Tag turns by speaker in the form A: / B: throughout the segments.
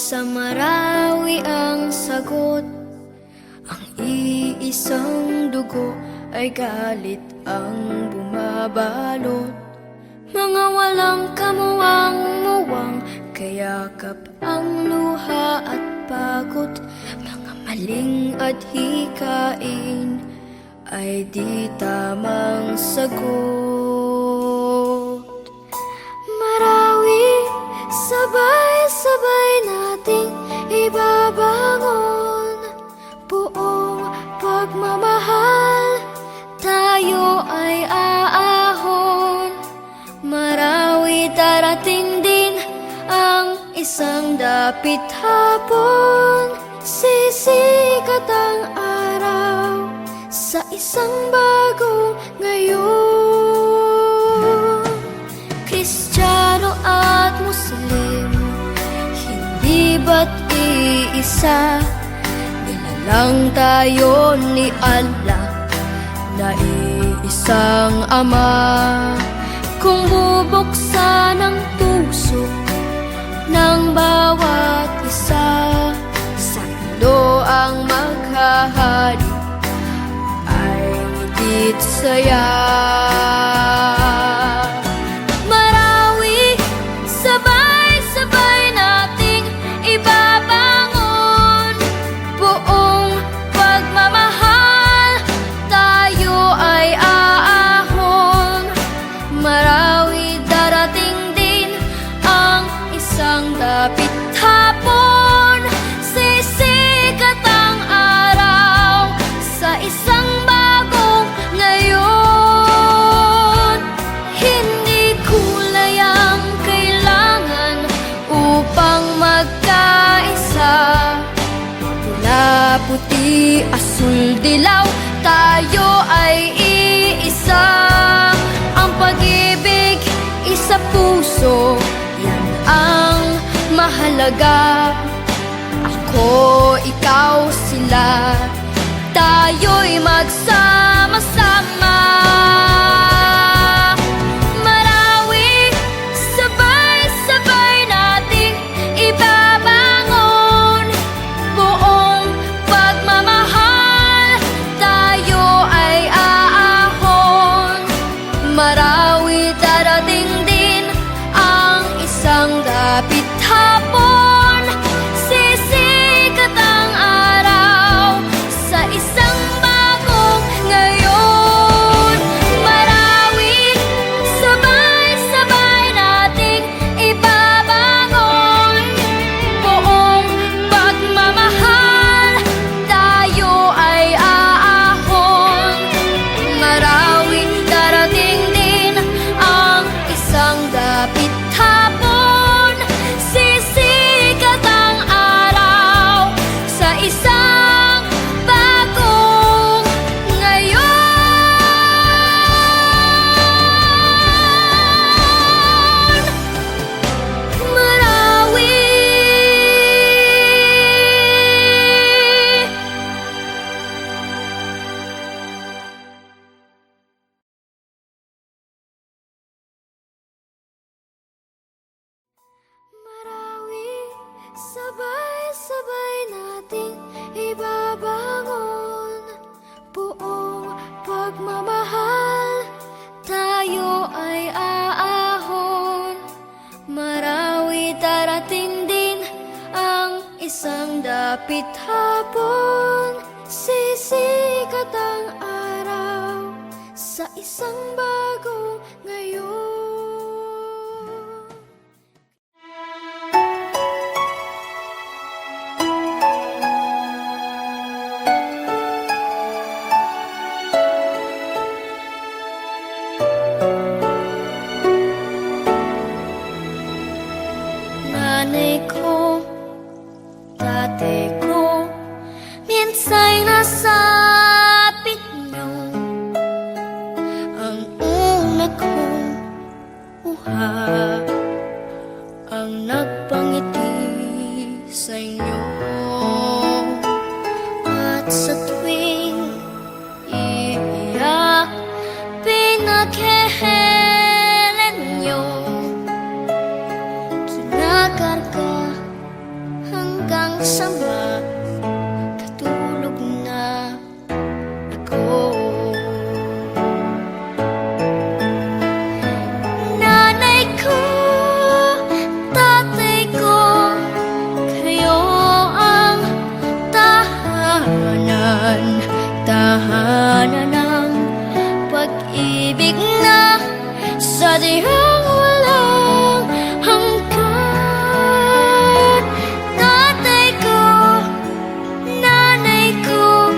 A: sa Marawi ang sagot. Ang iisang dugo ay galit ang bumabalot. Mga walang kamuwang-muwang, kayakap ang luha at pagod. Mga maling adhikain ay di tamang sagot. Marawi, sabay-sabay nating ibabangon. Buong pagmamahal, tayo ay aahon. Marawi, darating din ang isang dapit hapon. Sisikat ang araw sa isang bagong ngayon. Kristiyano at Muslim, hindi ba't iisa? Nilalang tayo ni Allah na iisang Ama. Kung bubuksan ang puso ng bawat isa, sa mundo ang maghahari ay ngiti't saya. Marawi, sabay-sabay nating ibabangon. Buong pagmamahal, tayo ay aahon. Marawi, darating din ang isang dapit hapon. Sisikat ang araw sa isang bagong ngayon. Hindi kulay ang kailangan upang magkaisa. Pula, puti, asul, dilaw, tayo ay iisa. Ang pag-ibig, isa puso, yan ang mahalaga. Ako, ikaw, sila, tayo'y magsama-sama. Marawi, sabay-sabay nating ibabangon. Buong pagmamahal, tayo ay aahon. Marawi, darating din ang isang dapit hapon. Sisikat ang araw sa isang bagong ngayon. Marawi, sabay-sabay nating ibabangon. Buong pagmamahal, tayo ay aahon. Marawi, darating din ang isang dapit hapon. Sisikat ang araw sa isang bagong ngayon. Marawi. Marawi, sabay-sabay nating ibabangon. Buong pagmamahal, tayo ay aahon. Marawi, darating din ang isang dapit hapon. Sisikat ang araw sa isang bagong ngayon. Nanay ko, tatay ko, minsa'y nasapit niyo. Ang una kong buha, ang nagpangiti sa inyo. At sa tuwing iiyak, pinaghehelan niyo. Kinakarga sadyang walang hanggan. Tatay ko, nanay ko,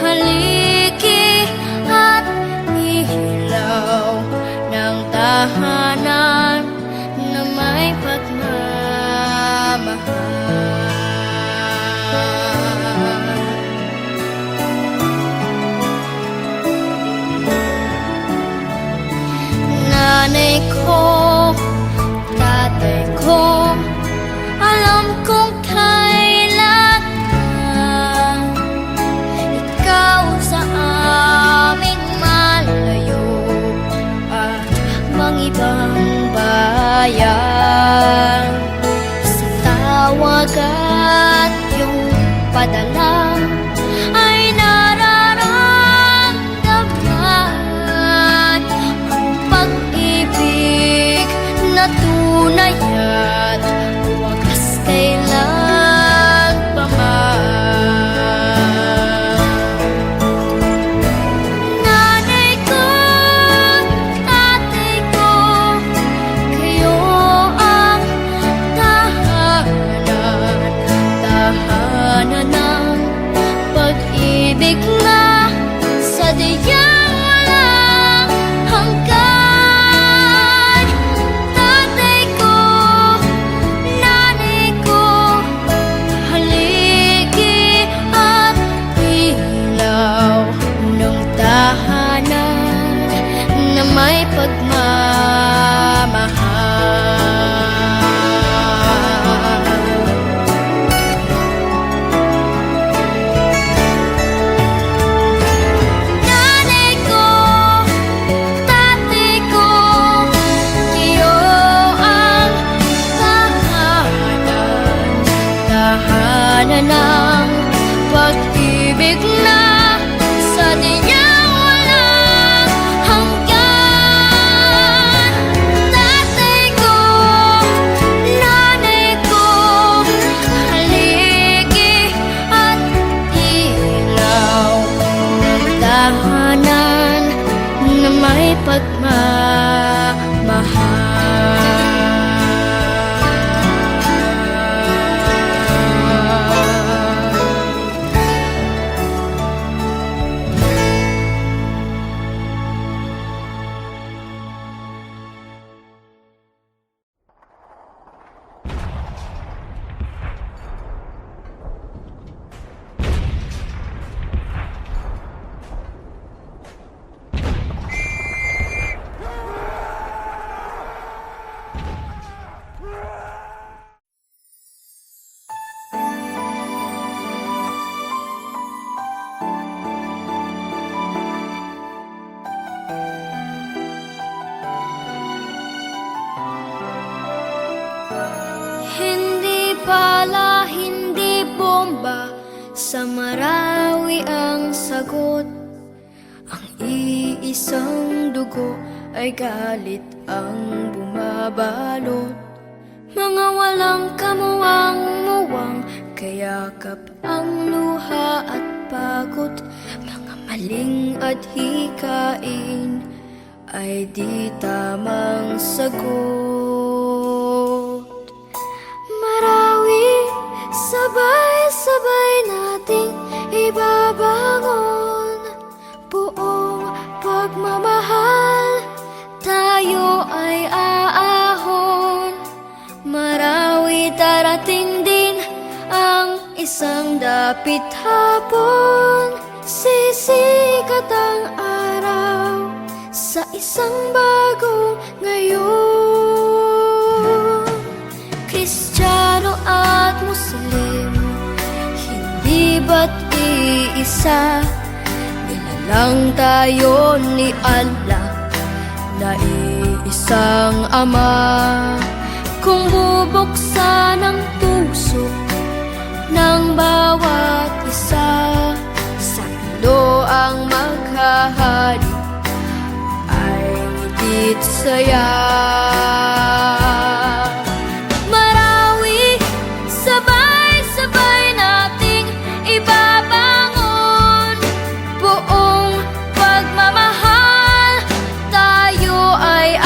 A: haligi at ihilaw ng tahanan na may pagmamahal. Nanay ko, tatay ko, alam kong kailan ikaw sa aming malayo at mga ibang bayan. Sa tawag at iyong padala ay nararamdaman ang pag-ibig na tunay at wagas kailan pa man. Nanay ko, tatay ko, kayo ang tahanan ng pag-ibig na sadyang walang hanggan. Tatay ko, nanay ko, haligi at ilaw ng tahanan na may pagmamahal. Nanay ko, tatay ko, kayo ang tahanan ng pag-ibig na sadyang walang hanggan. Tatay ko, nanay ko, haligi at ilaw ng tahanan na may pagmamahal. Hindi pala, hindi bomba, sa Marawi ang sagot. Ang iisang dugo ay galit ang bumabalot. Mga walang kamuwang-muwang, kayakap ang luha at pagod. Mga maling at hikain ay di tamang sagot. Marawi, sabay-sabay nating ibabangon. Buong pagmamahal, tayo ay aahon. Marawi, darating din ang isang dapit hapon. Sisikat ang araw sa isang bagong ngayon. Kristiyano at Muslim, hindi ba't iisa? Nilalang tayo ni Allah na iisang Ama. Kung bubuksan ang puso ng bawat isa, sa ilo ang maghahari ay ngiti't saya. Marawi, sabay-sabay nating ibabangon. Buong pagmamahal, tayo ay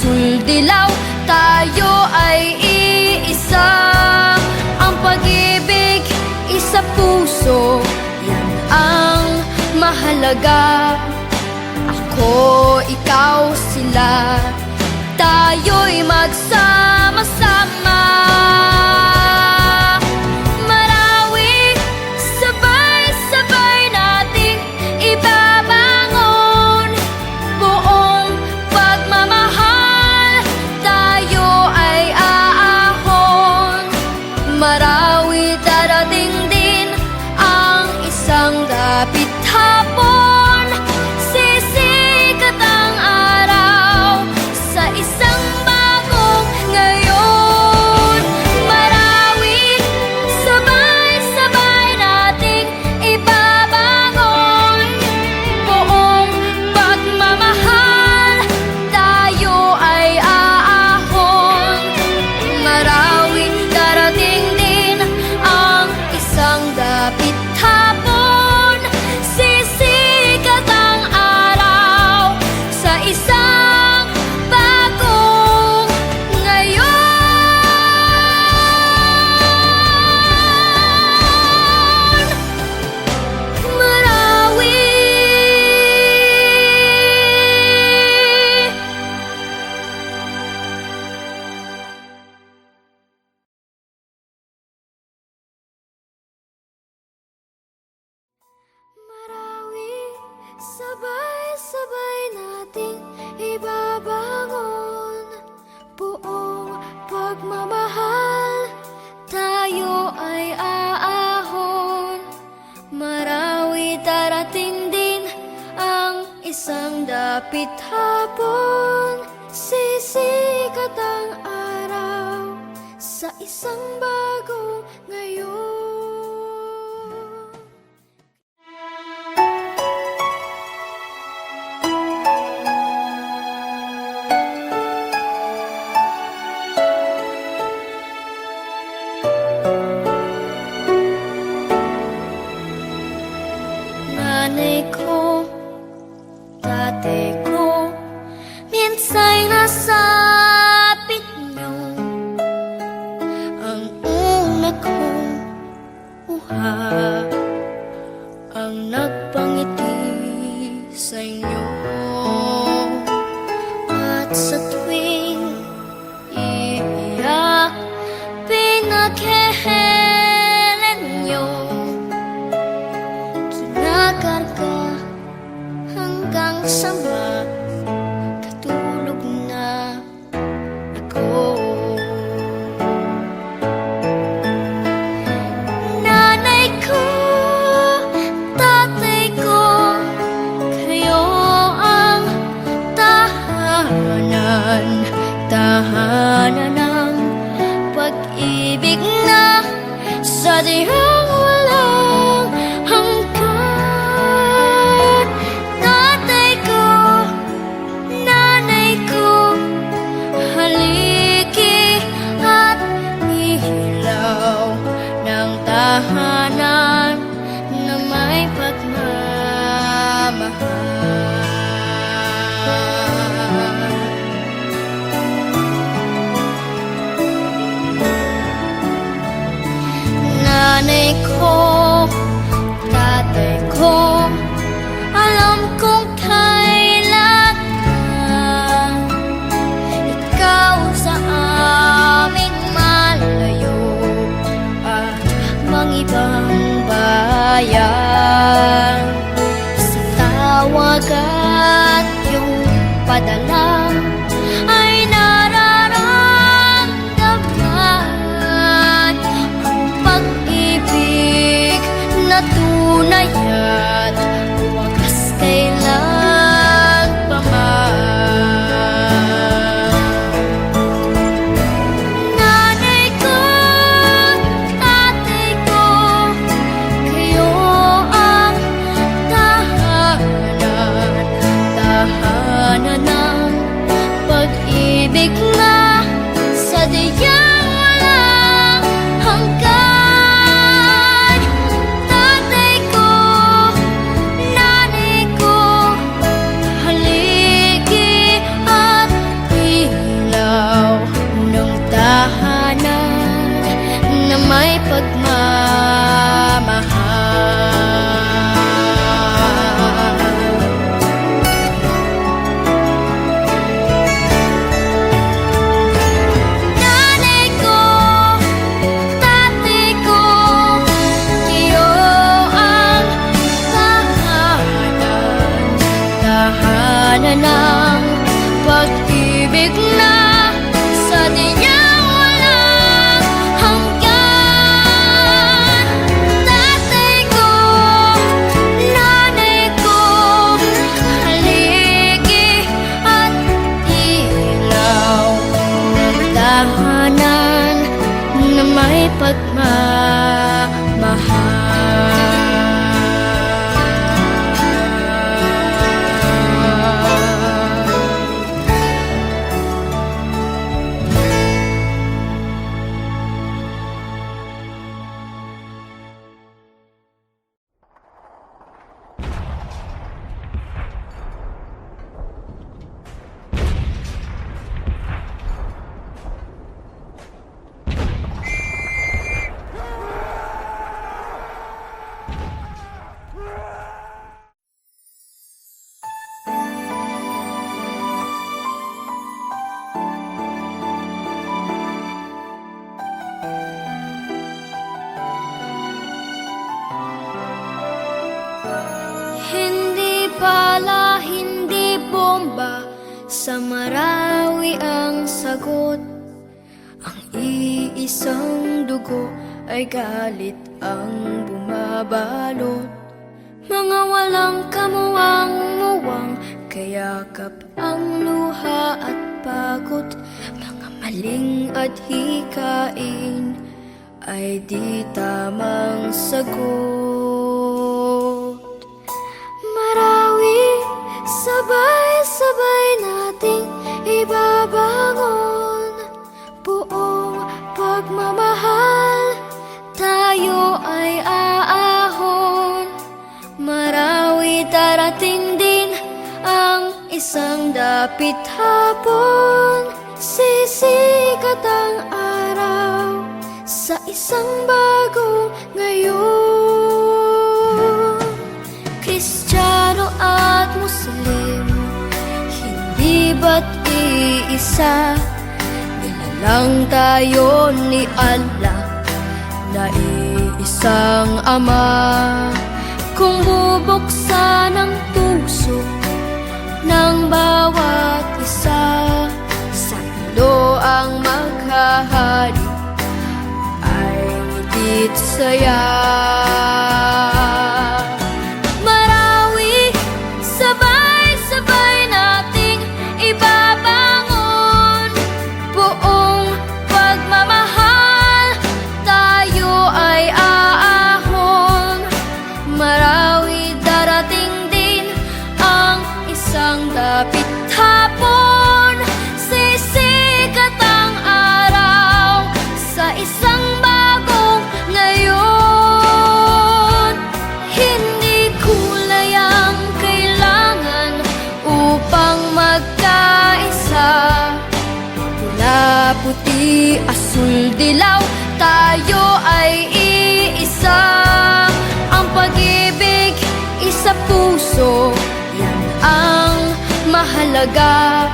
A: suldilaw, tayo ay iisa. Ang pag-ibig, isa puso, yan ang mahalaga. Ako, ikaw, sila, tayo'y magsama-sama. Marawi, sabay-sabay nating ibabangon. Buong pagmamahal, tayo ay aahon. Marawi, darating din ang isang dapit hapon. Sisikat ang araw sa isang bagong ngayon. Marawi, sabay-sabay nating ibabangon. Buong pagmamahal, tayo ay aahon. Marawi, darating din ang isang dapit hapon. Sisikat ang araw sa isang bagong ngayon. Marawi. Marawi, sabay-sabay nating ibabangon. Buong pagmamahal, tayo ay aahon. Marawi, darating din ang isang dapit hapon. Sisikat ang araw sa isang bagong ngayon. Nanay ko, tatay ko, minsa'y nasapit niyo. Ang una kong uha, ang nagpangiti sa inyo. At sa tuwing iiyak, pinaghehelan niyo. Kinakarga hanggang sa makatulog na ako. Nanay ko, tatay ko, kayo ang tahanan, tahanan ng pag-ibig na sadyang walang hanggan. Tatay ko, nanay ko, haligi at ihilaw ng tahanan na may pagmamahal. Nanay Nanay ko, tatay ko, iyo ang tahanan ng pag-ibig na sa tinyang walang hanggan. Tatay ko, nanay ko, haligi at ilaw ng tahanan na may pagmamahal. Hindi pala, hindi bomba, sa Marawi ang sagot. Ang iisang dugo ay galit ang bumabalot. Mga walang kamuwang-muwang, kayakap ang luha at pagod. Mga maling at hikain ay di tamang sagot. Marawi, sabay-sabay nating ibabangon. Buong pagmamahal, tayo ay aahon. Marawi, darating din ang isang dapit hapon. Sisikat ang araw sa isang bagong ngayon. Kristiyano at Muslim, hindi ba't iisa? Nilalang tayo ni Allah na iisang Ama. Kung bubuksan ang puso ng bawat isa, sa ilo ang maghahari ay ngiti't saya. Marawi, sabay-sabay nating ibabangon. Buong pagmamahal, tayo ay aahon. Marawi, darating din ang isang dapit hapon. Sisikat ang araw sa isang bagong ngayon. Hindi kulay ang kailangan upang magkaisa. Pula, puti, asul, dilaw, tayo ay iisa. Ang pag-ibig, isa puso, yan ang mahalaga.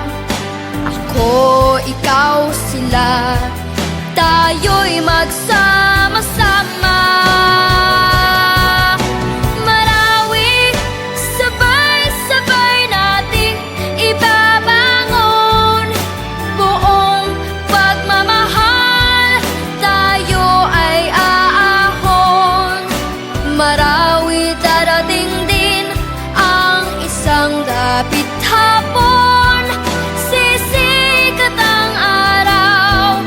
A: Ako, ikaw, sila, tayo'y magsama-sama. Marawi, sabay-sabay nating ibabangon. Buong pagmamahal, tayo ay aahon. Marawi, darating din ang isang dapit hapon. Sisikat ang araw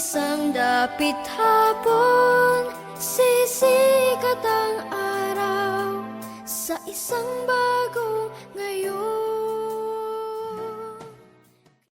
A: isang dapit hapon, sisikat ang araw sa isang bagong ngayon.